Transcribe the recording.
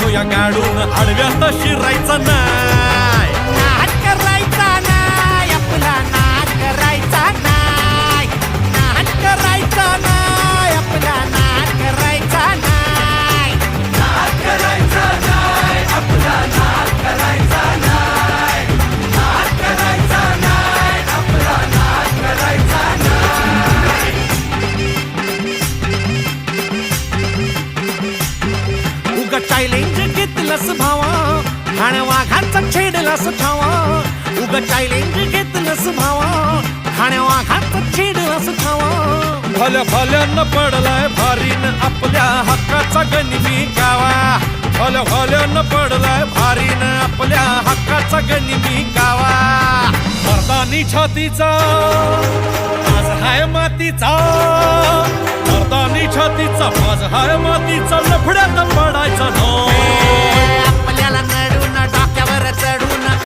घेऊया गाडून आडव्यात शिरायचा नाही. नाद करायचा नाही आपला, नाद करायचा नाही, नाद करायचा नाही आपला, नाद करायचा नाही, नाद करायचा नाही आपला, नाद करायचा नाही, नाद करायचा नाही आपला, नाद करायचा नाही. उगा चॅलेंज घेतलंस भावा, ठाण्या वाघाचा छेडलास ठावा. उगा चॅलेंज घेतलंस भावा, ठाण्या वाघाचा छेडलास ठावा. भल्या भल्यानं पडलाय भारीन आपल्या हक्काचा गनिमी गावा. भल्या भल्यानं पडलाय भारीन आपल्या हक्काचा गनिमी गावा. मर्दानी छातीचा आज हाय मातीचा, मर्दानी छातीचा आज हाय मातीचा, लफड्यात पडायचा नो.